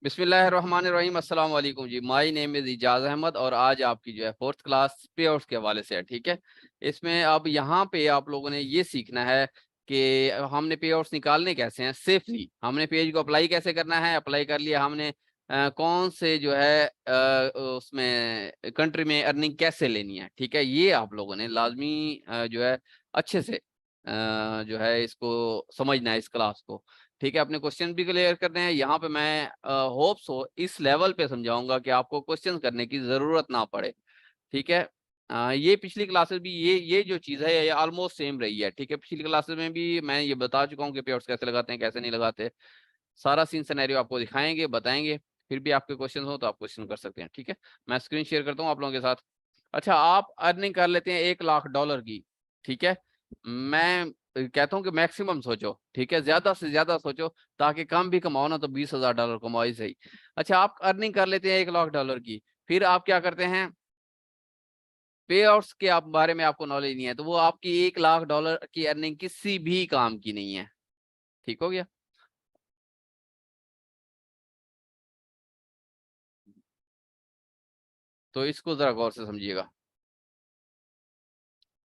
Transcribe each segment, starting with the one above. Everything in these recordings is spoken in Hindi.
बिस्मिल्लाहिर्रहमानिर्रहीम। अस्सलाम वालेकुम जी। My name is Ijaz Ahmad और आज आपकी जो है फोर्थ क्लास पे आउट्स के हवाले से है। ठीक है, इसमें अब यहाँ पे आप लोगों ने ये सीखना है कि हमने पे आउट्स निकालने कैसे हैं सेफली। हमने पेज को अप्लाई कैसे करना है, अप्लाई कर लिया हमने कौन से जो है उसमें कंट्री में अर्निंग कैसे लेनी है। ठीक है, ये आप लोगों ने लाजमी जो है अच्छे से जो है इसको समझना है इस क्लास को। ठीक है, अपने क्वेश्चन भी क्लियर करने हैं। यहाँ पे मैं होप्स हो इस लेवल पे समझाऊंगा कि आपको क्वेश्चन करने की जरूरत ना पड़े। ठीक है, ये पिछली क्लासेस भी ये जो चीज़ है ये ऑलमोस्ट सेम रही है। ठीक है, पिछली क्लासेस में भी मैं ये बता चुका हूँ कि पेआउट्स कैसे लगाते हैं कैसे नहीं लगाते। सारा सीन सिनेरियो आपको दिखाएंगे बताएंगे। फिर भी आपके क्वेश्चन हो तो आप क्वेश्चन कर सकते हैं। ठीक है, मैं स्क्रीन शेयर करता हूँ आप लोगों के साथ। अच्छा, आप अर्निंग कर लेते हैं $1,00,000 की। ठीक है, मैं कहता हूँ कि मैक्सिमम सोचो। ठीक है, ज्यादा से ज्यादा सोचो ताकि कम भी कमाओ ना तो $20,000 कमाओ ही सही। अच्छा, आप अर्निंग कर लेते हैं $1,00,000 की, फिर आप क्या करते हैं, पे आउट्स के आप बारे में आपको नॉलेज नहीं है तो वो आपकी $1,00,000 की अर्निंग किसी भी काम की नहीं है। ठीक हो गया। तो इसको जरा गौर से समझिएगा।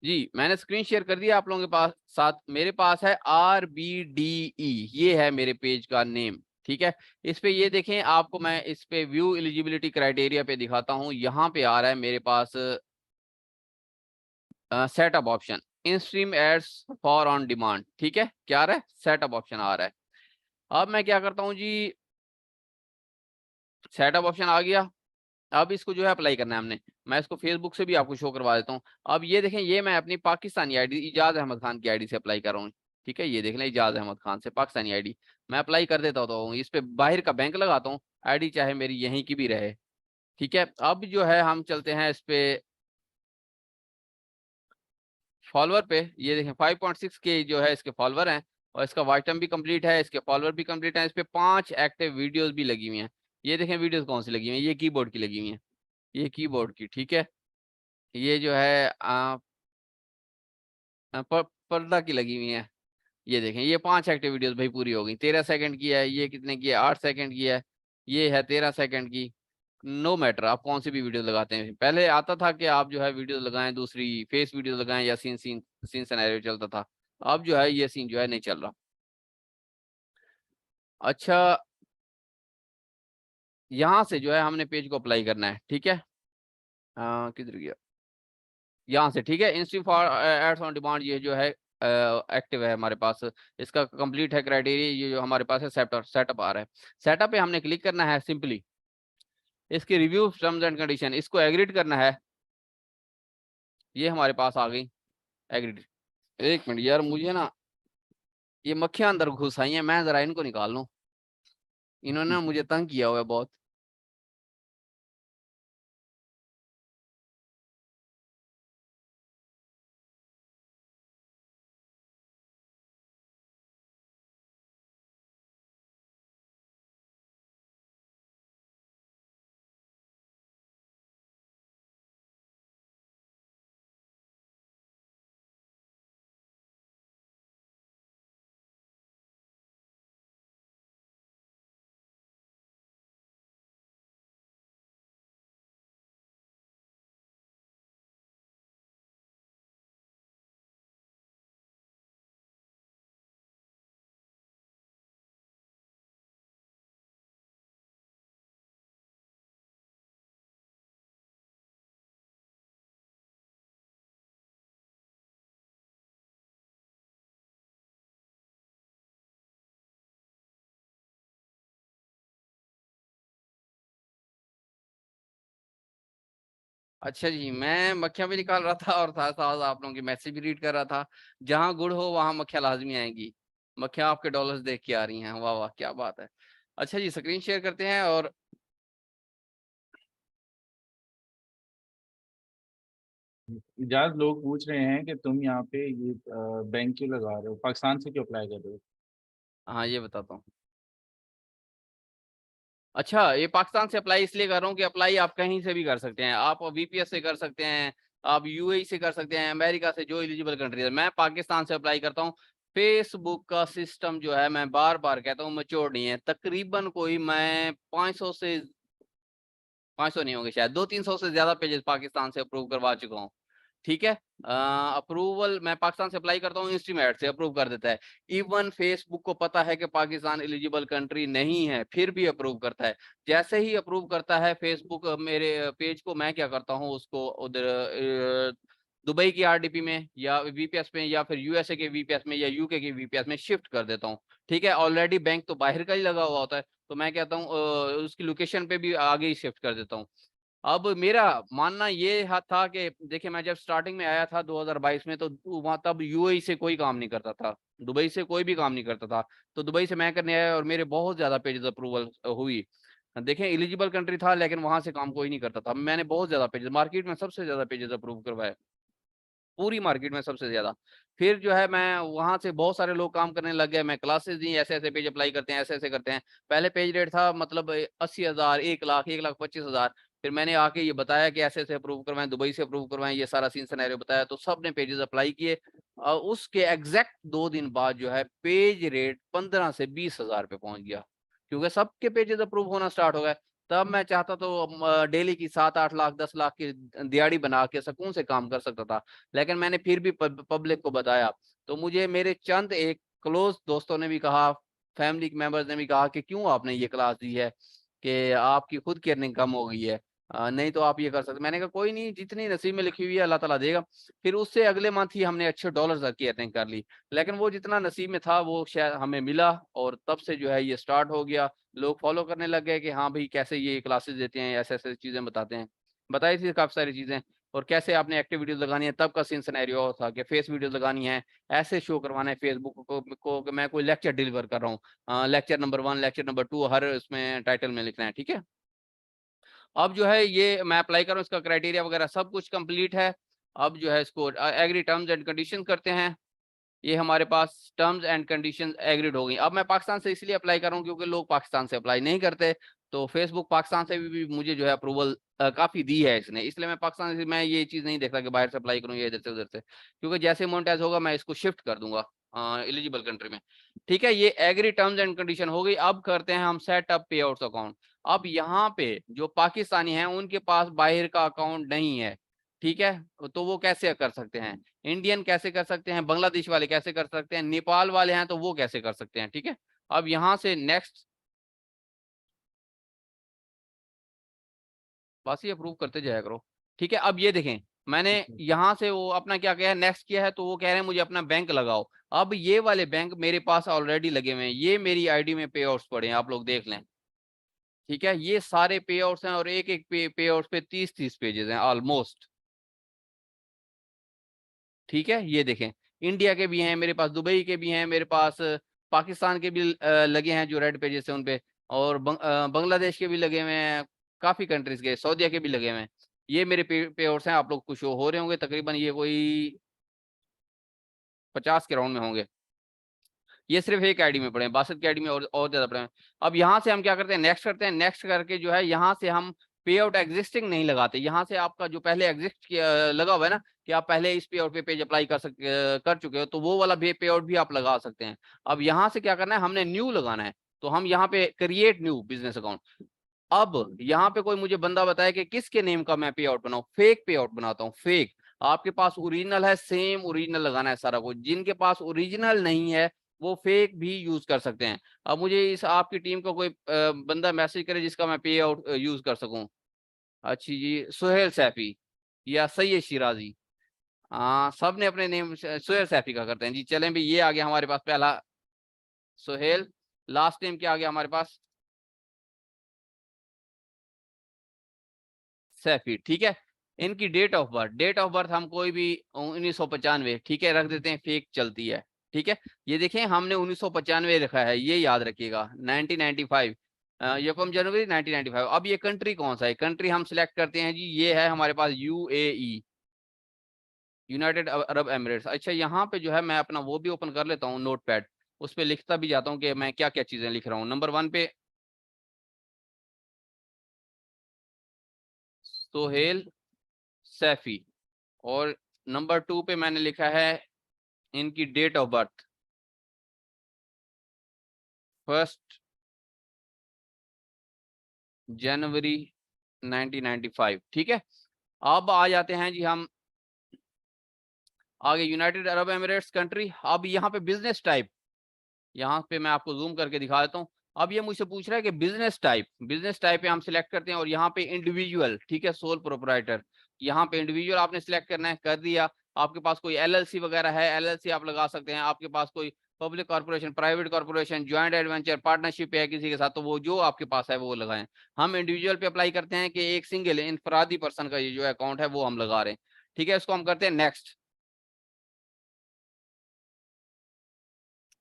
जी, मैंने स्क्रीन शेयर कर दिया आप लोगों के पास साथ। मेरे पास है RBDE, ये है मेरे पेज का नेम। ठीक है, इस पे ये देखें, आपको मैं इस पे व्यू एलिजिबिलिटी क्राइटेरिया पे दिखाता हूँ। यहाँ पे आ रहा है मेरे पास setup option, in stream ads for on demand. ठीक है, क्या आ रहा है, सेटअप ऑप्शन आ रहा है। अब मैं क्या करता हूँ जी, सेटअप ऑप्शन आ गया। अब इसको जो है अप्लाई करना है हमने। मैं इसको फेसबुक से भी आपको शो करवा देता हूँ। अब ये देखें, ये मैं अपनी पाकिस्तानी आईडी इजाज अहमद खान की आईडी से अप्लाई कर रहा हूँ। ठीक है, ये देख लें, इजाज अहमद खान से पाकिस्तानी आईडी मैं अप्लाई कर देता हूँ। इस पे बाहर का बैंक लगाता हूँ, आईडी चाहे मेरी यहीं की भी रहे। ठीक है, अब जो है हम चलते हैं इस पे फॉलोअर पे। ये देखें 5.6 के जो है इसके फॉलोअर हैं और इसका वॉच टाइम भी कंप्लीट है, इसके फॉलोअर भी कंप्लीट है। इस पे 5 एक्टिव वीडियोस भी लगी हुई हैं। ये देखें वीडियोस कौन सी लगी हुई हैं, ये कीबोर्ड की लगी हुई हैं, ये कीबोर्ड की। ठीक है, ये जो है पर्दा की लगी हुई है। ये देखें, ये 5 एक्टिव वीडियोस भाई पूरी हो गई। 13 सेकंड की है, ये कितने की है, 8 सेकंड की है, ये है 13 सेकंड की। नो मैटर आप कौन सी भी वीडियो लगाते हैं। पहले आता था कि आप जो है वीडियो लगाएं, दूसरी फेस वीडियो लगाएं या सीन सीन सीन सिनेरियो चलता था। अब जो है ये सीन जो है नहीं चल रहा। अच्छा, यहाँ से जो है हमने पेज को अप्लाई करना है। ठीक है, किधर गया, यहाँ से। ठीक है, institute for ads on demand ये जो है एक्टिव है हमारे पास, इसका कंप्लीट है क्राइटेरिया। ये जो हमारे पास है सेटअप सेटअप आ रहा है। सेटअप पे हमने क्लिक करना है सिंपली। इसके रिव्यू टर्म्स एंड कंडीशन इसको एग्रीड करना है। ये हमारे पास आ गई एग्रीड। एक मिनट यार, मुझे ना ये मक्खियां अंदर घुस आई हैं, मैं जरा इनको निकाल लूं। इन्होंने ना मुझे तंग किया हुआ है बहुत। अच्छा जी, मैं मक्खियां भी निकाल रहा था और साथ साथ आप लोगों की मैसेज भी रीड कर रहा था। जहां गुड़ हो वहां मक्खियां लाजमी आएंगी। मक्खियां आपके डॉलर्स देख के आ रही हैं, वाह वाह क्या बात है। अच्छा जी, स्क्रीन शेयर करते हैं। और इजाज लोग पूछ रहे हैं कि तुम यहाँ पे ये बैंक क्यों लगा रहे हो, पाकिस्तान से क्यों अप्लाई कर रहे हो। हाँ, ये बताता हूँ। अच्छा, ये पाकिस्तान से अप्लाई इसलिए कर रहा हूँ कि अप्लाई आप कहीं से भी कर सकते हैं। आप VPS से कर सकते हैं, आप UAE से कर सकते हैं, अमेरिका से, जो एलिजिबल कंट्री है। मैं पाकिस्तान से अप्लाई करता हूँ फेसबुक का सिस्टम जो है, मैं बार बार कहता हूँ, मैच्योर नहीं है। तकरीबन कोई मैं 500 नहीं होंगे शायद, 200-300 से ज्यादा पेजेस पाकिस्तान से अप्रूव करवा चुका हूँ। ठीक है, अप्रूवल मैं पाकिस्तान से अप्लाई करता हूँ, इंस्टीमेट से अप्रूव कर देता है। इवन फेसबुक को पता है कि पाकिस्तान एलिजिबल कंट्री नहीं है, फिर भी अप्रूव करता है। जैसे ही अप्रूव करता है फेसबुक मेरे पेज को, मैं क्या करता हूँ, उसको उधर दुबई की आरडीपी में या वीपीएस में या फिर यूएसए के वीपीएस में या यूके के वीपीएस में शिफ्ट कर देता हूँ। ठीक है, ऑलरेडी बैंक तो बाहर का ही लगा हुआ होता है, तो मैं कहता हूँ उसकी लोकेशन पे भी आगे ही शिफ्ट कर देता हूँ। अब मेरा मानना ये था कि देखिए, मैं जब स्टार्टिंग में आया था 2022 में, तो वहां तब यूएई से कोई काम नहीं करता था, दुबई से कोई भी काम नहीं करता था। तो दुबई से मैं करने आया और मेरे बहुत ज्यादा पेजेस अप्रूवल हुई। देखें, एलिजिबल कंट्री था लेकिन वहां से काम कोई नहीं करता था। मैंने बहुत ज्यादा पेजेस, मार्केट में सबसे ज्यादा पेजेस अप्रूव करवाए, पूरी मार्केट में सबसे ज्यादा। फिर जो है मैं वहां से बहुत सारे लोग काम करने लग गए, मैं क्लासेस दी, ऐसे ऐसे पेज अप्लाई करते हैं, ऐसे ऐसे करते हैं। पहले पेज रेट था मतलब 80,000, 1 लाख, 1,25,000। फिर मैंने आके ये बताया कि ऐसे ऐसे अप्रूव करवाएं, दुबई से अप्रूव करवाएं, ये सारा सीन सिनेरियो बताया, तो सब ने पेजेस अप्लाई किए। उसके एग्जैक्ट 2 दिन बाद जो है पेज रेट 15 से 20 हजार पे पहुंच गया, क्योंकि सबके पेजेस अप्रूव होना स्टार्ट हो गए। तब मैं चाहता तो डेली की 7-8 लाख 10 लाख की दिहाड़ी बना के सुकून से काम कर सकता था, लेकिन मैंने फिर भी पब्लिक को बताया। तो मुझे मेरे चंद एक क्लोज दोस्तों ने भी कहा, फैमिली मेंबर्स ने भी कहा कि क्यों आपने ये क्लास दी है, कि आपकी खुद की अर्निंग कम हो गई है, नहीं तो आप ये कर सकते। मैंने कहा कोई नहीं, जितनी नसीब में लिखी हुई है अल्लाह ताला देगा। फिर उससे अगले मंथ ही हमने अच्छे डॉलर्स की अर्निंग कर ली, लेकिन वो जितना नसीब में था वो शायद हमें मिला, और तब से जो है ये स्टार्ट हो गया। लोग फॉलो करने लग गए कि हाँ भाई कैसे ये क्लासेस देते हैं, ऐसे ऐसे चीजें बताते हैं। बताई थी काफी सारी चीजें, और कैसे आपने एक्टिव वीडियोस लगानी है। तब का सीन सिनेरियो था कि फेस वीडियोस लगानी है, ऐसे शो करवाना है फेसबुक को कि मैं कोई लेक्चर डिलीवर कर रहा हूँ, लेक्चर नंबर 1, लेक्चर नंबर 2, हर इसमें टाइटल में लिखना है। ठीक है, अब जो है ये मैं अप्लाई कर रहा हूँ, इसका क्राइटेरिया वगैरह सब कुछ कंप्लीट है। अब जो है इसको एग्री टर्म्स एंड कंडीशन करते हैं। ये हमारे पास टर्म्स एंड कंडीशंस एग्रीड हो गई। अब मैं पाकिस्तान से इसलिए अप्लाई कर रहा हूँ क्योंकि लोग पाकिस्तान से अप्लाई नहीं करते, तो फेसबुक पाकिस्तान से भी मुझे जो है अप्रूवल काफी दी है इसने, इसलिए मैं पाकिस्तान से, मैं ये चीज नहीं देखता कि बाहर से अप्लाई करूँ या इधर से उधर से, क्योंकि जैसे मोनेटाइज होगा मैं इसको शिफ्ट कर दूंगा एलिजिबल कंट्री में। ठीक है, ये एग्री टर्म्स एंड कंडीशन हो गई। अब करते हैं हम सेट अप पे आउट्स अकाउंट। अब यहाँ पे जो पाकिस्तानी हैं उनके पास बाहर का अकाउंट नहीं है। ठीक है, तो वो कैसे कर सकते हैं, इंडियन कैसे कर सकते हैं, बांग्लादेश वाले कैसे कर सकते हैं, नेपाल वाले हैं तो वो कैसे कर सकते हैं। ठीक है, अब यहां से नेक्स्ट, बस ये अप्रूव करते जाया करो। ठीक है, अब ये देखें, मैंने यहां से वो अपना क्या किया है, नेक्स्ट किया है, तो वो कह रहे हैं मुझे अपना बैंक लगाओ। अब ये वाले बैंक मेरे पास ऑलरेडी लगे हुए हैं, ये मेरी आईडी में पे आउट्स पड़े हैं, आप लोग देख लें। ठीक है, ये सारे पे आउट्स हैं, और एक एक पे आउट्स पे 30-30 पेजेस हैं ऑलमोस्ट। ठीक है, ये देखें, इंडिया के भी हैं मेरे पास, दुबई के भी हैं मेरे पास, पाकिस्तान के भी लगे हैं जो रेड पेजेस हैं उन पे, और बांग्लादेश के भी लगे हुए हैं, काफी कंट्रीज के, सऊदीया के भी लगे हुए हैं। ये मेरे पे आउट्स हैं, आप लोग को शो हो रहे होंगे, तकरीबन ये कोई 50 के राउंड में होंगे। ये सिर्फ एक आईडी में पड़े हैं, 62 की आईडी में और ज्यादा पड़े हैं। अब यहाँ से हम क्या करते हैं, नेक्स्ट करते हैं। नेक्स्ट करके जो है यहाँ से हम पे आउट एग्जिस्टिंग नहीं लगाते, यहाँ से आपका जो पहले एग्जिस्ट लगा हुआ है ना, कि आप पहले इस पे आउट पे पेज अप्लाई कर चुके हो, तो वो वाला पे आउट भी आप लगा सकते हैं। अब यहाँ से क्या करना है, हमने न्यू लगाना है, तो हम यहाँ पे क्रिएट न्यू बिजनेस अकाउंट। अब यहाँ पे कोई मुझे बंदा बताए कि किसके नेम का मैं पे आउट बनाऊं, फेक पे आउट बनाता हूँ, फेक। आपके पास ओरिजिनल है, सेम ओरिजिनल लगाना है सारा कुछ। जिनके पास ओरिजिनल नहीं है वो फेक भी यूज कर सकते हैं। अब मुझे इस आपकी टीम का कोई बंदा मैसेज करे जिसका मैं पे आउट यूज कर सकूं। अच्छी जी, सुहेल सैफी या सैयद शिराजी, हाँ सब ने अपने नेम सुहेल सैफी का करते हैं जी। चलें भी, ये आ गया हमारे पास पहला सुहेल, लास्ट नेम क्या आ गया हमारे पास, सैफी। ठीक है, इनकी डेट ऑफ बर्थ हम कोई भी 1995, ठीक है, रख देते हैं, फेक चलती है। ठीक है, ये देखें हमने 1995 रखा है, ये याद रखिएगा, 1995, यकम जनवरी 1995। अब ये कंट्री कौन सा है, कंट्री हम सिलेक्ट करते हैं जी, ये है हमारे पास यूएई, यूनाइटेड अरब एमिरेट्स। अच्छा, यहाँ पे जो है मैं अपना वो भी ओपन कर लेता हूँ नोट पैड, उस पर लिखता भी जाता हूँ कि मैं क्या क्या चीजें लिख रहा हूँ। नंबर 1 पे सोहेल सैफी, और नंबर 2 पे मैंने लिखा है इनकी डेट ऑफ बर्थ, 1 जनवरी 1995। ठीक है, अब आ जाते हैं जी हम आगे, यूनाइटेड अरब एमिरेट्स कंट्री। अब यहाँ पे बिजनेस टाइप, यहाँ पे मैं आपको जूम करके दिखा देता हूँ। अब ये मुझसे पूछ रहा है कि बिजनेस टाइप पे हम सिलेक्ट करते हैं और यहाँ पे इंडिविजुअल, ठीक है, सोल प्रोप्राइटर, यहाँ पे इंडिविजुअल आपने सिलेक्ट करना है, कर दिया। आपके पास कोई एलएलसी वगैरह है, एलएलसी आप लगा सकते हैं। आपके पास कोई public corporation, private corporation, joint adventure, partnership है किसी के साथ, तो वो जो आपके पास है वो लगाएं। हम इंडिविजुअल पे अप्लाई करते हैं कि एक सिंगल इनफरादी पर्सन का ये जो अकाउंट है वो हम लगा रहे हैं। ठीक है, इसको हम करते हैं नेक्स्ट।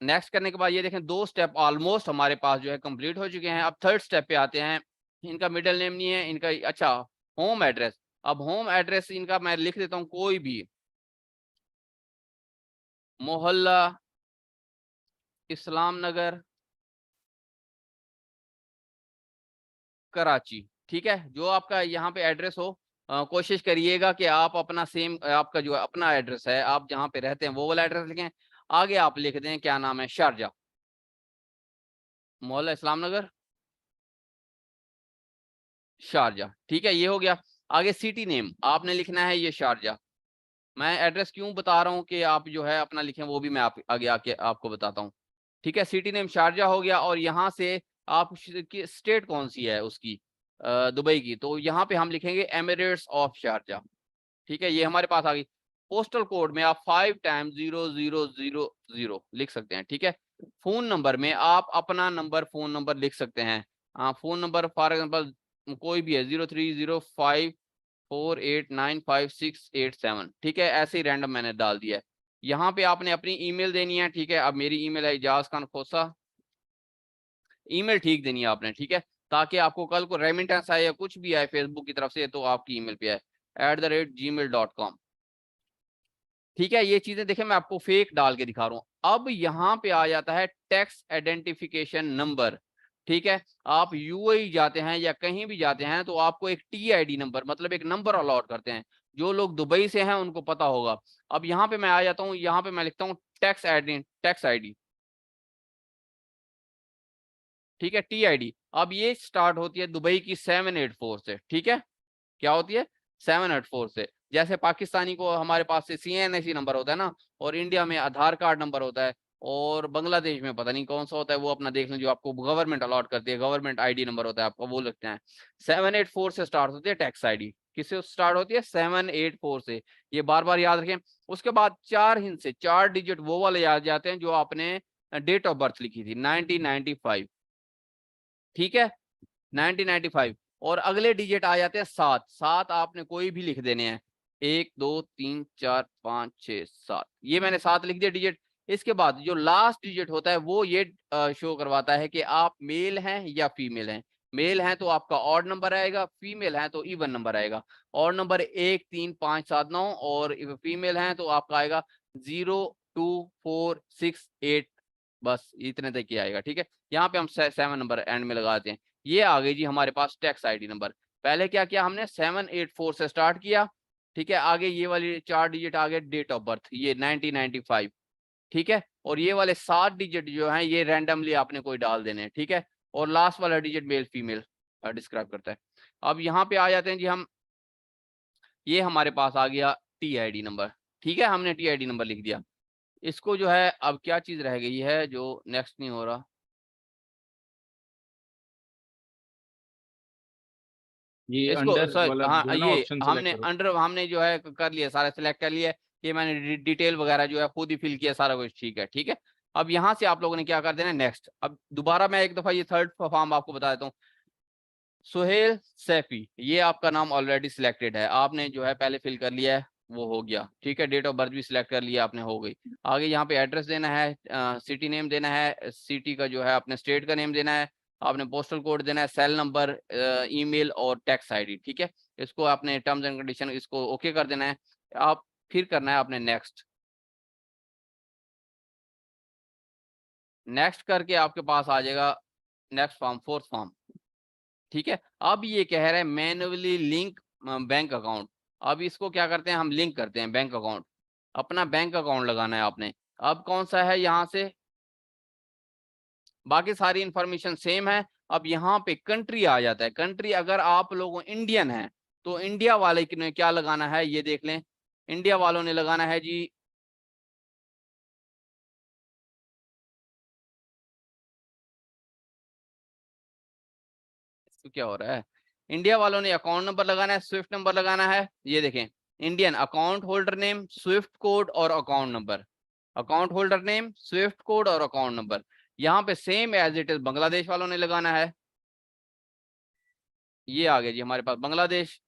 नेक्स्ट करने के बाद ये देखें 2 स्टेप ऑलमोस्ट हमारे पास जो है कंप्लीट हो चुके हैं। अब थर्ड स्टेप पे आते हैं। इनका मिडिल नेम नहीं है इनका, अच्छा, होम एड्रेस। अब होम एड्रेस इनका मैं लिख देता हूँ कोई भी, मोहल्ला इस्लाम नगर कराची। ठीक है, जो आपका यहाँ पे एड्रेस हो, कोशिश करिएगा कि आप अपना सेम, आपका जो अपना एड्रेस है, आप जहाँ पे रहते हैं वो वाला एड्रेस लिखें। आगे आप लिख दें क्या नाम है, शारजा, मोहल्ला इस्लाम नगर शारजा। ठीक है, ये हो गया। आगे सिटी नेम आपने लिखना है ये शारजा। मैं एड्रेस क्यों बता रहा हूँ कि आप जो है अपना लिखें, वो भी मैं आप आगे आके आपको बताता हूँ। ठीक है, सिटी नेम शारजा हो गया। और यहाँ से आप की स्टेट कौन सी है उसकी, दुबई की, तो यहाँ पे हम लिखेंगे एमिरेट्स ऑफ शारजा। ठीक है, ये हमारे पास आ गई। पोस्टल कोड में आप 5 टाइम्स 0 0 0 0 लिख सकते हैं। ठीक है, फोन नंबर में आप अपना नंबर, फोन नंबर लिख सकते हैं। फोन नंबर फॉर एग्जाम्पल कोई भी है, 0305489567। ठीक है, ऐसे ही रैंडम मैंने डाल दिया है। यहाँ पे आपने अपनी ईमेल देनी है। ठीक है, अब मेरी ईमेल है इजाज खान खोसा, ईमेल ठीक देनी है आपने। ठीक है, ताकि आपको कल को रेमिटेंस आए या कुछ भी आए फेसबुक की तरफ से तो आपकी ईमेल पे आए, @gmail.com। ठीक है, ये चीजें देखें मैं आपको फेक डाल के दिखा रहा हूं। अब यहाँ पे आ जाता है टैक्स आइडेंटिफिकेशन नंबर। ठीक है, आप यूएई जाते हैं या कहीं भी जाते हैं तो आपको एक टीआईडी नंबर, मतलब एक नंबर अलॉट करते हैं। जो लोग दुबई से हैं उनको पता होगा। अब यहाँ पे मैं आ जाता हूँ, यहाँ पे मैं लिखता हूँ टैक्स आईडी। ठीक है, टीआईडी। अब ये स्टार्ट होती है दुबई की 784 से। ठीक है, क्या होती है, 784 से। जैसे पाकिस्तानी को हमारे पास से सीएनएसी नंबर होता है ना, और इंडिया में आधार कार्ड नंबर होता है, और बांग्लादेश में पता नहीं कौन सा होता है, वो अपना देख लें, जो आपको गवर्नमेंट अलॉट करती है, गवर्नमेंट आईडी नंबर होता है आपका, वो लगते हैं। 784 से स्टार्ट होती है टैक्स आईडी। किससे स्टार्ट होती है, 784 से। ये बार बार याद रखें। उसके बाद 4 हिंद से 4 डिजिट वो वाले याद जाते हैं जो आपने डेट ऑफ बर्थ लिखी थी, 1995। ठीक है, 1995। और अगले डिजिट आ जाते हैं 7। 7 आपने कोई भी लिख देने हैं, 1 2 3 4 5 6 7, ये मैंने 7 लिख दिया डिजिट। इसके बाद जो लास्ट डिजिट होता है वो ये शो करवाता है कि आप मेल हैं या फीमेल हैं। मेल हैं तो आपका ऑड नंबर आएगा, फीमेल हैं तो इवन नंबर आएगा। ऑड नंबर 1 3 5 7 9, और फीमेल हैं तो आपका आएगा 0 2 4 6 8, बस इतने तक ही आएगा। ठीक है, यहाँ पे हम 7 नंबर एंड में लगाते हैं। ये आ गई जी हमारे पास टैक्स आईडी नंबर। पहले क्या किया हमने, 784 से स्टार्ट किया। ठीक है, आगे ये वाली 4 डिजिट आ गए, डेट ऑफ बर्थ ये 1995। ठीक है, और ये वाले 7 डिजिट जो हैं ये रैंडमली आपने कोई डाल देने हैं। ठीक है, और लास्ट वाला डिजिट मेल फीमेल डिस्क्राइब करता है। अब यहाँ पे आ जाते हैं जी हम, ये हमारे पास आ गया टीआईडी नंबर। ठीक है, हमने टीआईडी नंबर लिख दिया। इसको जो है अब क्या चीज रह गई है जो नेक्स्ट नहीं हो रहा, ये इसको अंडर सर, वाला हाँ जो है ना, ये ऑप्शन सेलेक्ट हमने करो। अंडर, हमने जो है कर लिया, सारा सिलेक्ट कर लिया। ये मैंने डिटेल वगैरह जो है खुद ही फिल किया, सारा कुछ ठीक है। ठीक है, अब यहाँ से आप लोगों ने क्या कर देना, नेक्स्ट। अब दोबारा मैं एक दफा ये थर्ड फॉर्म आपको बता देता हूँ। सुहेल सैफी, ये आपका नाम ऑलरेडी सिलेक्टेड है, आपने जो है पहले फिल कर लिया है, वो हो गया। ठीक है, डेट ऑफ बर्थ भी सिलेक्ट कर लिया आपने, हो गई। आगे यहाँ पे एड्रेस देना है, सिटी नेम देना है, सिटी का जो है अपने स्टेट का नेम देना है, आपने पोस्टल कोड देना है, सेल नंबर, ईमेल और टैक्स आईडी। ठीक है, इसको आपने टर्म्स एंड कंडीशन इसको ओके कर देना है। आप फिर करना है आपने नेक्स्ट। नेक्स्ट करके आपके पास आ जाएगा नेक्स्ट फॉर्म, फोर्थ फॉर्म। ठीक है, अब ये कह रहे हैं मैन्युअली लिंक बैंक अकाउंट। अब इसको क्या करते हैं, हम लिंक करते हैं बैंक अकाउंट। अपना बैंक अकाउंट लगाना है आपने। अब कौन सा है, यहाँ से बाकी सारी इंफॉर्मेशन सेम है। अब यहाँ पे कंट्री आ जाता है। कंट्री अगर आप लोग इंडियन है तो इंडिया वाले ने क्या लगाना है ये देख लें। इंडिया वालों ने लगाना है जी, इसको क्या हो रहा है, इंडिया वालों ने अकाउंट नंबर लगाना है, स्विफ्ट नंबर लगाना है। ये देखें, Indian account holder name, swift code और account number. Account holder name, swift code और अकाउंट नंबर। यहाँ पे same as it is Bangladesh वालों ने लगाना है। ये आ गया जी हमारे पास बांग्लादेश।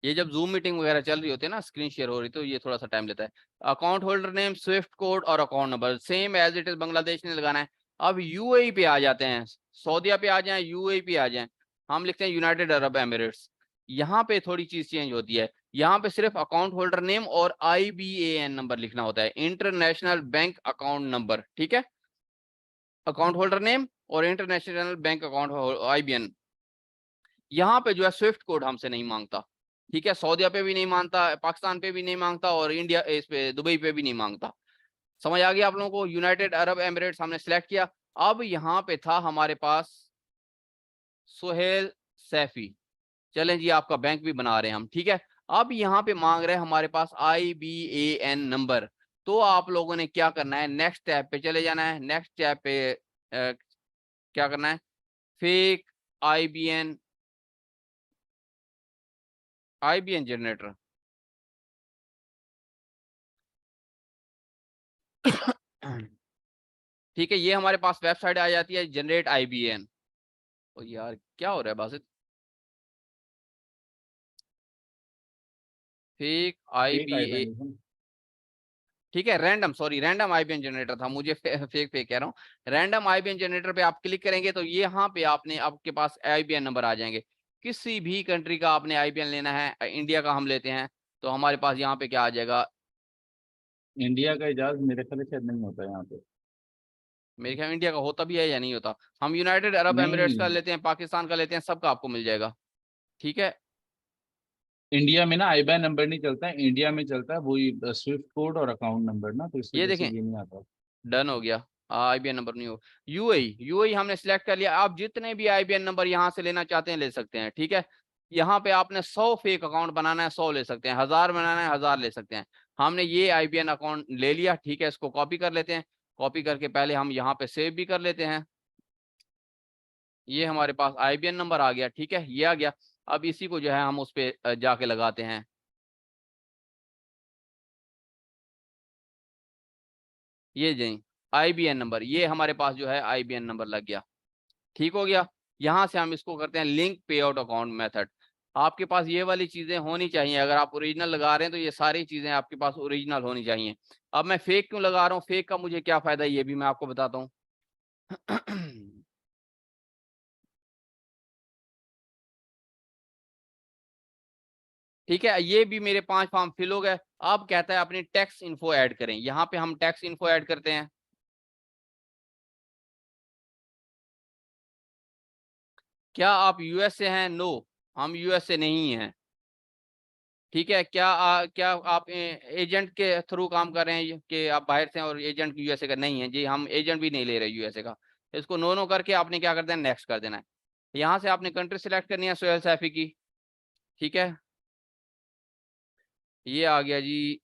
ये जब जूम मीटिंग वगैरह चल रही होती है ना, स्क्रीन शेयर हो रही, तो ये थोड़ा सा टाइम लेता है। Account holder name, swift code और account number same as it is Bangladesh ने लगाना है। अब यूएई पे आ जाते हैं, सऊदीया पे आ जाए, यूएई पे आ जाए, हम लिखते हैं यूनाइटेड अरब एमिरेट्स। यहाँ पे थोड़ी चीज चेंज होती है। यहाँ पे सिर्फ अकाउंट होल्डर नेम और IBAN नंबर लिखना होता है, इंटरनेशनल बैंक अकाउंट नंबर। ठीक है, अकाउंट होल्डर नेम और इंटरनेशनल बैंक अकाउंट IBAN। यहाँ पे जो है स्विफ्ट कोड हमसे नहीं मांगता। ठीक है, सऊदीया पे भी नहीं मांगता, पाकिस्तान पे भी नहीं मांगता और इंडिया इस पे दुबई पे भी नहीं मांगता। समझ आ गया आप लोगों को। यूनाइटेड अरब एमिरेट्स हमने सिलेक्ट किया। अब यहाँ पे था हमारे पास सुहेल सैफी। चलें जी, आपका बैंक भी बना रहे हैं हम। ठीक है, अब यहाँ पे मांग रहे हैं हमारे पास IBAN नंबर। तो आप लोगों ने क्या करना है, नेक्स्ट टैब पे चले जाना है। नेक्स्ट टैब पे क्या करना है, फेक IBAN जनरेटर। ठीक है, ये हमारे पास वेबसाइट आ जाती है जनरेट IBAN। ओ यार क्या हो रहा है बासित, फेक फेक IBA। आईबैन। ठीक है, random, sorry random IBAN generator था, मुझे फेक फेक कह रहा हूँ। रैंडम IBAN जनरेटर पे आप क्लिक करेंगे तो ये यहाँ पे आपने आपके पास IBAN नंबर आ जाएंगे। किसी भी कंट्री का आपने IBAN लेना है, इंडिया का हम लेते हैं तो हमारे पास यहाँ पे क्या आ जाएगा, इंडिया का इजाज मेरे ख्याल से शायद नहीं होता यहाँ पे। मेरे ख्याल में इंडिया का होता भी है या नहीं होता। हम यूनाइटेड अरब एमिरेट्स का नहीं, लेते हैं, पाकिस्तान का लेते हैं, सबका आपको मिल जाएगा। ठीक है, इंडिया में ना आईबैन नंबर नहीं चलता है, इंडिया में चलता है वही स्विफ्ट कोड और अकाउंट नंबर ना, तो इस ये वजह से देखें ये नहीं आता। डन हो गया। IBAN नंबर नहीं हो। यूएई हमने सिलेक्ट कर लिया। आप जितने भी IBAN नंबर यहाँ से लेना चाहते हैं ले सकते हैं। ठीक है, यहाँ पे आपने 100 फेक अकाउंट बनाना है 100 ले सकते हैं, 1000 बनाना है 1000 ले सकते हैं। हमने ये IBAN अकाउंट ले लिया। ठीक है, इसको कॉपी कर लेते हैं। कॉपी करके पहले हम यहाँ पे सेव भी कर लेते हैं। ये हमारे पास IBAN नंबर आ गया। ठीक है, ये आ गया। अब इसी को जो है हम उस पर जाके लगाते हैं। ये जी IBAN नंबर, ये हमारे पास जो है IBAN नंबर लग गया। ठीक हो गया। यहाँ से हम इसको करते हैं लिंक पे आउट अकाउंट मेथड। आपके पास ये वाली चीजें होनी चाहिए। अगर आप ओरिजिनल लगा रहे हैं तो ये सारी चीजें आपके पास ओरिजिनल होनी चाहिए। अब मैं फेक क्यों लगा रहा हूँ, फेक का मुझे क्या फायदा है ये भी मैं आपको बताता हूँ। ठीक है, ये भी मेरे 5 फॉर्म फिल हो गए। अब कहता है अपनी टैक्स इन्फो ऐड करें। यहाँ पे हम टैक्स इन्फो ऐड करते हैं। क्या आप यूएस से हैं? नो, हम यूएस से नहीं हैं। ठीक है, क्या आप एजेंट के थ्रू काम कर रहे हैं कि आप बाहर से हैं और एजेंट यूएसए का नहीं है? जी हम एजेंट भी नहीं ले रहे यूएसए का। इसको नो नो करके आपने क्या कर देना, नेक्स्ट कर देना है। यहाँ से आपने कंट्री सिलेक्ट करनी है सोहेल सैफी की। ठीक है, ये आ गया जी,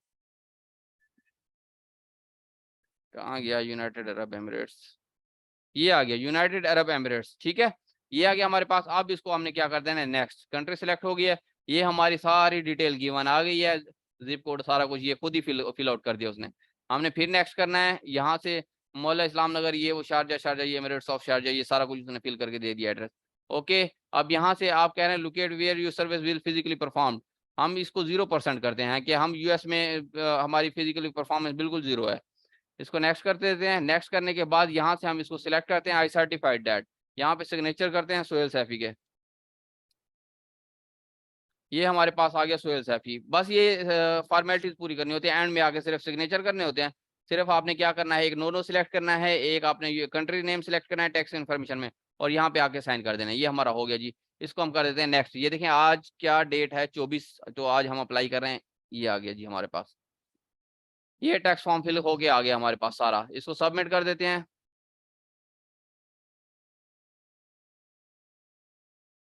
कहाँ गया, यूनाइटेड अरब एमिरेट्स। ये आ गया यूनाइटेड अरब एमिरेट्स। ठीक है, ये आ गया हमारे पास। अब इसको हमने क्या कर देना है, नेक्स्ट। कंट्री सिलेक्ट हो गई है। ये हमारी सारी डिटेल गिवन आ गई है, जिप कोड सारा कुछ ये खुद ही फिल आउट कर दिया उसने। हमने फिर नेक्स्ट करना है। यहाँ से मौला इस्लाम नगर, ये वो शारजा, शारजा ये एमिरेट्स ऑफ शारजा, ये सारा कुछ उसने फिल करके दे दिया एड्रेस। ओके, अब यहाँ से आप कह रहे हैं locate where you service will physically perform. हम इसको 0% करते हैं कि हम यूएस में हमारी फिजिकली परफॉर्मेंस बिल्कुल 0 है। इसको नेक्स्ट कर देते हैं। नेक्स्ट करने के बाद यहाँ से हम इसको सिलेक्ट करते हैं आई सर्टिफाइड डैट। यहाँ पे सिग्नेचर करते हैं सोहेल सैफी के। ये हमारे पास आ गया सोहेल सैफी। बस ये फॉर्मेलिटीज पूरी करनी होती है, एंड में आके सिर्फ सिग्नेचर करने होते हैं। सिर्फ आपने क्या करना है, एक नो नो सिलेक्ट करना है, एक आपने ये कंट्री नेम सिलेक्ट करना है टैक्स इन्फॉर्मेशन में, और यहाँ पे आके साइन कर देना है। ये हमारा हो गया जी। इसको हम कर देते हैं नेक्स्ट। ये देखें आज क्या डेट है, 24, तो आज हम अप्लाई कर रहे हैं। ये आ गया जी हमारे पास, ये टैक्स फॉर्म फिल होके आ गया हमारे पास सारा। इसको सबमिट कर देते हैं।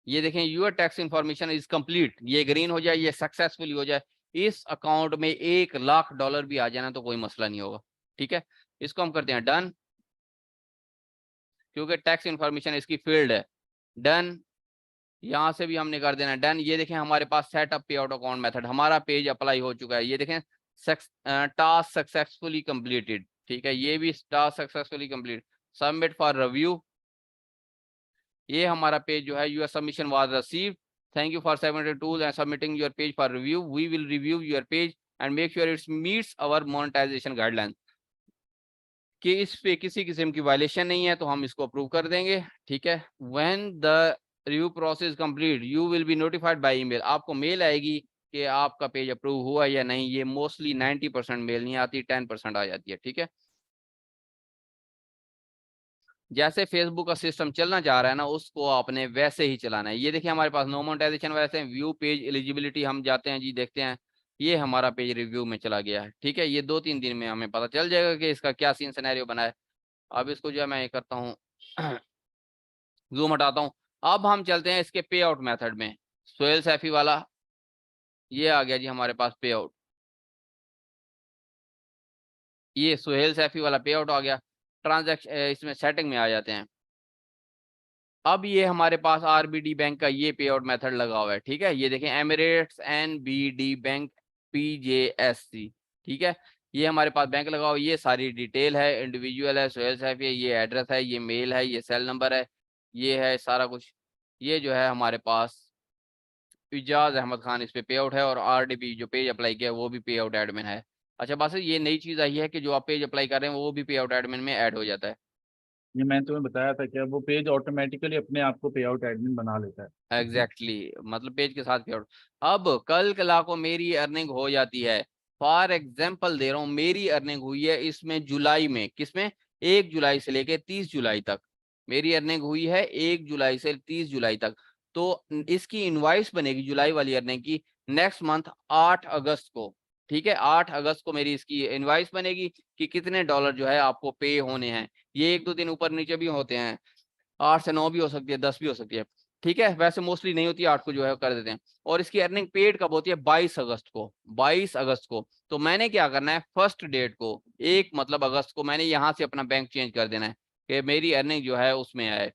ये देखें your tax information is complete, ये ग्रीन हो जाए, ये सक्सेसफुली हो जाए, इस अकाउंट में $1,00,000 भी आ जाना तो कोई मसला नहीं होगा। ठीक है, इसको हम करते हैं डन, क्योंकि टैक्स इन्फॉर्मेशन इसकी फील्ड है। डन, यहाँ से भी हमने कर देना डन। ये देखें हमारे पास सेटअप पे आउट अकाउंट मेथड, हमारा पेज अप्लाई हो चुका है। ये देखें टास्क सक्सेसफुली कंप्लीटेड। ठीक है, ये भी task successfully complete, submit for review. ये हमारा पेज जो है, your submission was received, thank you for submitting tools and submitting your page for review, we will review your page and make sure it's meets our monetization guideline, कि इस पे किसी किस्म की वायलेशन नहीं है तो हम इसको अप्रूव कर देंगे। ठीक है, when the review process complete you will be notified by email, आपको मेल आएगी कि आपका पेज अप्रूव हुआ या नहीं। ये मोस्टली 90% मेल नहीं आती, 10% आ जाती है। ठीक है, जैसे फेसबुक का सिस्टम चलना चाह रहा है ना, उसको आपने वैसे ही चलाना है। ये देखिए हमारे पास नो मोनेटाइजेशन वैसे, व्यू पेज एलिजिबिलिटी हम जाते हैं जी, देखते हैं, ये हमारा पेज रिव्यू में चला गया है। ठीक है, ये 2-3 दिन में हमें पता चल जाएगा कि इसका क्या सीन सिनेरियो बना है। अब इसको जो है मैं ये करता हूँ, जूम हटाता हूँ। अब हम चलते हैं इसके पे आउट मेथड में, सोहेल सैफी वाला, ये आ गया जी हमारे पास पे आउट। ये सोहेल सैफी वाला पे आउट आ गया। ट्रांजैक्शन इसमें सेटिंग में आ जाते हैं। अब ये हमारे पास आरबीडी बैंक का ये पे आउट मेथड लगा हुआ है। ठीक है, ये देखें एमिरेट्स एनबीडी बैंक पीजेएससी। ठीक है, ये हमारे पास बैंक लगा हुआ है, ये सारी डिटेल है, इंडिविजुअल है, सोहेल सैफी है, ये एड्रेस है, ये मेल है, ये सेल नंबर है, ये है सारा कुछ। ये जो है हमारे पास इजाज अहमद खान, इस पे पे आउट है, और आरडीबी जो पेज अप्लाई किया वो भी पे आउट एडमिन है। अच्छा बस ये नई चीज आई है कि जो आप पेज अप्लाई कर रहे हैं वो भी पे आउट एडमिन में ऐड हो जाता है। ये मैंने तुम्हें बताया था कि अब वो पेज ऑटोमेटिकली अपने आप को पे आउट एडमिन बना लेता है। एग्जैक्टली मतलब पेज के साथ पे आउट। अब कल कला को मेरी अर्निंग हो जाती है, फॉर एग्जाम्पल दे रहा हूँ, मेरी अर्निंग हुई है इसमें जुलाई में, किसमें, 1 जुलाई से लेके 30 जुलाई तक मेरी अर्निंग हुई है, 1 जुलाई से 30 जुलाई तक। तो इसकी इनवाइस बनेगी जुलाई वाली अर्निंग की नेक्स्ट मंथ 8 अगस्त को। ठीक है, 8 अगस्त को मेरी इसकी इनवाइस बनेगी कि कितने डॉलर जो है आपको पे होने हैं। ये 1-2 दिन ऊपर नीचे भी होते हैं, 8 से 9 भी हो सकती है, 10 भी हो सकती है। ठीक है, वैसे मोस्टली नहीं होती, 8 को जो है कर देते हैं। और इसकी अर्निंग पेड कब होती है, 22 अगस्त को। 22 अगस्त को तो मैंने क्या करना है, फर्स्ट डेट को, 1 अगस्त को मैंने यहाँ से अपना बैंक चेंज कर देना है कि मेरी अर्निंग जो है उसमें आए,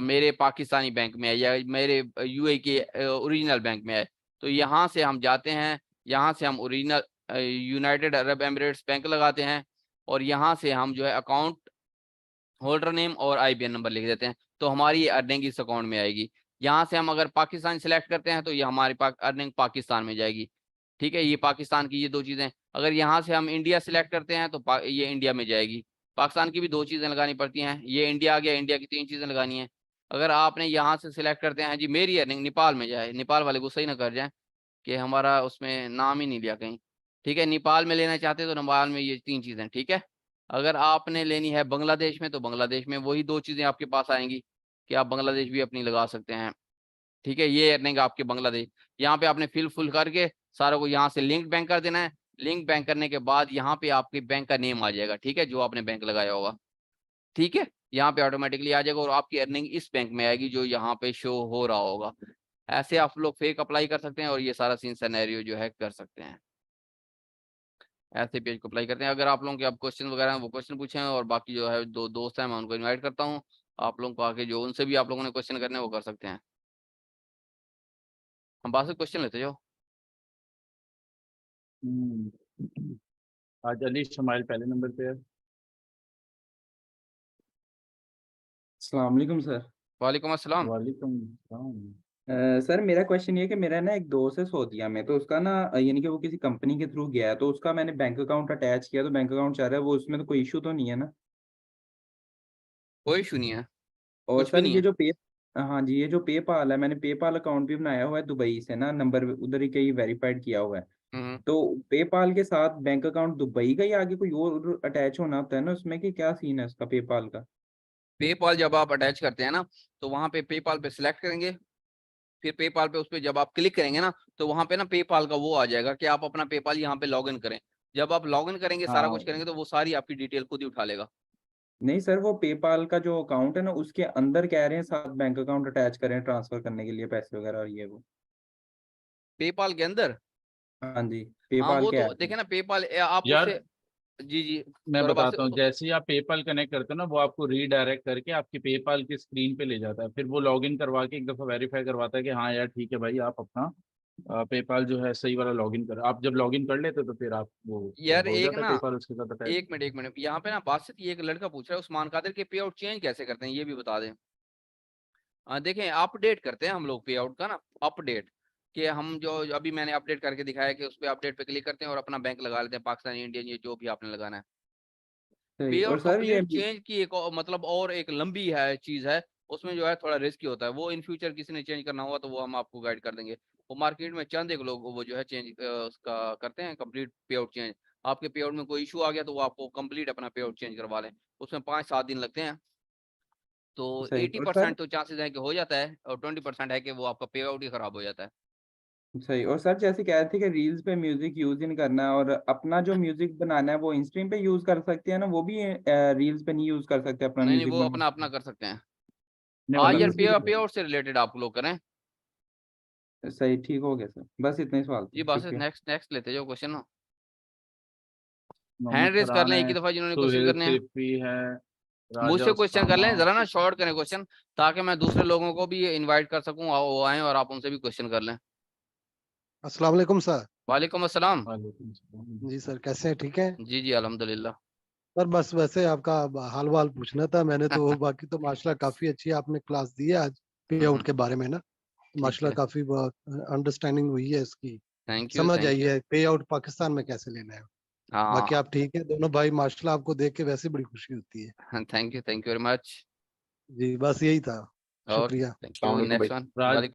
मेरे पाकिस्तानी बैंक में आए या मेरे यूए के ओरिजिनल बैंक में आए। तो यहाँ से हम जाते हैं, यहाँ से हम original United Arab Emirates bank लगाते हैं, और यहाँ से हम जो है अकाउंट होल्डर नेम और आईबीएन नंबर लिख देते हैं, तो हमारी ये अर्निंग इस अकाउंट में आएगी। यहाँ से हम अगर पाकिस्तान सेलेक्ट करते हैं तो ये हमारी अर्निंग पाकिस्तान में जाएगी। ठीक है, ये पाकिस्तान की ये 2 चीज़ें। अगर यहाँ से हम इंडिया सिलेक्ट करते हैं तो ये इंडिया में जाएगी। पाकिस्तान की भी 2 चीज़ें लगानी पड़ती हैं, ये इंडिया आ गया, इंडिया की 3 चीज़ें लगानी है। अगर आपने यहाँ से सिलेक्ट करते हैं जी मेरी अर्निंग नेपाल में जाए, नेपाल वाले गुस्सा ही ना कर जाए कि हमारा उसमें नाम ही नहीं लिया कहीं। ठीक है, नेपाल में लेना चाहते तो नेपाल में ये 3 चीज़ें। ठीक है, अगर आपने लेनी है बांग्लादेश में तो बांग्लादेश में वही 2 चीज़ें आपके पास आएंगी कि आप बांग्लादेश भी अपनी लगा सकते हैं। ठीक है, ये अर्निंग आपके बांग्लादेश। यहाँ पे आपने फिल फुल करके सारा को यहाँ से लिंक बैंक कर देना है। लिंक बैंक करने के बाद यहाँ पे आपके बैंक का नेम आ जाएगा। ठीक है, जो आपने बैंक लगाया होगा। ठीक है, यहाँ पे ऑटोमेटिकली आ जाएगा और आपकी अर्निंग इस बैंक में आएगी जो यहाँ पे शो हो रहा होगा। ऐसे आप लोग फेक अप्लाई कर सकते हैं और ये सारा सीन सिनेरियो जो है कर सकते हैं। ऐसे पेज को अप्लाई करते हैं। अगर आप लोगों के अब क्वेश्चन वगैरह हैं वो क्वेश्चन पूछें, और बाकी जो है 2 दोस्त हैं मैं उनको इनवाइट करता हूँ, आप लोगों को आके जो उनसे भी आप लोगों ने क्वेश्चन करने हैं वो कर सकते हैं। हम बात से क्वेश्चन लेते जाओ। आज अली शमाइल पहले नंबर पे है। अस्सलाम वालेकुम सर। वालेकुम अस्सलाम। वालेकुम सलाम। सर मेरा क्वेश्चन ये है कि मेरा ना एक दोस्त है सऊदीया में, तो उसका ना यानी कि वो किसी कंपनी के थ्रू गया है, तो उसका मैंने बैंक अकाउंट अटैच किया, तो बैंक अकाउंट चाह रहा है वो, उसमें तो कोई इशू तो नहीं है ना? कोई इशू नहीं है, और कुछ भी सर नहीं ये है। जो पे हाँ जी, ये जो पेपाल है, मैंने पेपाल अकाउंट भी बनाया हुआ है दुबई से ना, नंबर उधर ही कहीं वेरीफाइड किया हुआ है। हम्म। तो पेपाल के साथ बैंक अकाउंट दुबई का ही आगे कोई और अटैच होना होता है ना उसमें, कि क्या सीन है उसका पेपाल का? पेपाल जब आप अटैच करते हैं ना, तो वहां पे पेपाल पे सिलेक्ट करेंगे, फिर पेपाल पे उस पे जब आप क्लिक करेंगे ना, तो वहां पे ना पेपाल का वो आ जाएगा कि आप अपना पेपाल यहाँ पे लॉग इन करें। जब आप लॉग इन करेंगे, सारा कुछ हाँ करेंगे, तो वो सारी आपकी डिटेल खुद ही उठा लेगा। नहीं सर, वो पेपाल का जो अकाउंट है ना, उसके अंदर कह रहे हैं साथ बैंक अकाउंट अटैच करें ट्रांसफर करने के लिए पैसे वगैरह और ये वो। पेपाल के अंदर, हाँ जी, हाँ पेपाल वो के तो ऐप में। देखे ना पेपाल, आप यार, उससे, जी जी मैं सौरभ आपसे बताता हूँ, जैसे ही आप पेपाल कनेक्ट करते हो ना, वो आपको रीडायरेक्ट करके आपकी पेपाल की स्क्रीन पे ले जाता है। फिर वो लॉगिन करवा के एक दफ़ा वेरीफाई करवाता है कि हाँ यार ठीक है भाई, आप अपना पेपाल जो है सही वाला लॉगिन कर। आप जब लॉगिन कर लेते हो तो फिर आप वो यार हो एक जाता है ना, पेपाल उसके साथ अटैच। एक मिनट यहाँ पे ना बात से ये एक लड़का पूछ रहा है उस्मान कादिर के पे आउट चेंज कैसे करते हैं, ये भी बता दें। देखें, अपडेट करते हैं हम लोग पे आउट का ना, अपडेट, कि हम जो अभी मैंने अपडेट करके दिखाया कि उस पे अपडेट पे क्लिक करते हैं और अपना बैंक लगा लेते हैं, पाकिस्तानी, इंडियन, ये जो भी आपने लगाना है। सही। पे और आउट सर ये कंप्लीट चेंज की एक मतलब और एक लंबी है चीज है, उसमें जो है थोड़ा रिस्की होता है। वो इन फ्यूचर किसी ने चेंज करना हुआ तो वो हम आपको गाइड कर देंगे। वो मार्केट में चंद एक लोग वो जो है चेंज उसका करते हैं कंप्लीट पे आउट चेंज। आपके पे आउट में कोई इशू आ गया तो वो आपको कंप्लीट अपना पे आउट चेंज करवा लें, उसमें 5-7 दिन लगते हैं। तो सही। और सर 80% तो चांसेस है कि हो जाता है, और 20% है कि वो आपका पे आउट ही खराब हो जाता है। सही। और सर जैसे कह रहे थे कि रील्स पे म्यूजिक यूज ही नहीं करना है, और अपना जो म्यूजिक बनाना है वो इंस्ट्रीम पे यूज कर सकते हैं ना, वो भी रील्स पे नहीं यूज कर सकते अपना नहीं नहीं, म्यूजिक वो बना अपना अपना के? कर सकते हैं। नहीं हाँ मतलब यार, रील्स भी पे तो। आउट से रिलेटेड आप लोग करें। सही, ठीक हो गया सर, बस इतने ही सवाल जी थे, बस शुक्रिया। नेक्स्ट नेक्स्ट लेते जो क्वेश्चन, मोहम्मद हैंड रेस कर फरहान लें एक है, ही दफा जिन्होंने क्वेश्चन सुहेल करने हैं। सिफी है, राजा मुझसे क्वेश्चन कर उस्तामा। लें जरा ना, शॉर्ट करें क्वेश्चन, ताकि मैं दूसरे लोगों को भी इनवाइट कर सकूं, वो आए और आप उनसे भी क्वेश्चन कर लें। अस्सलाम वालेकुम सर। वालेकुम अस्सलाम। वालेकुम सलाम। जी सर, कैसे हैं? ठीक है जी जी अल्हम्दुलिल्लाह। सर। बस वैसे आपका हाल वाल पूछना था मैंने तो। बाकी तो माशाल्लाह काफ़ी अच्छी आपने क्लास दी है आज पे आउट के बारे में ना। ठीक माशाल्लाह है, काफ़ी अंडरस्टैंडिंग हुई है इसकी। थैंक यू समझ थैंक आई यू। है पे आउट पाकिस्तान में कैसे लेना है। बाकी हाँ आप ठीक है दोनों भाई, माशाल्लाह आपको देख के वैसे बड़ी खुशी होती है। Thank you very much. जी बस यही था। ओके शुक्रिया। थैंक अस्सलाम यू, वालेकुम नेक्स्ट भाई। वन। राज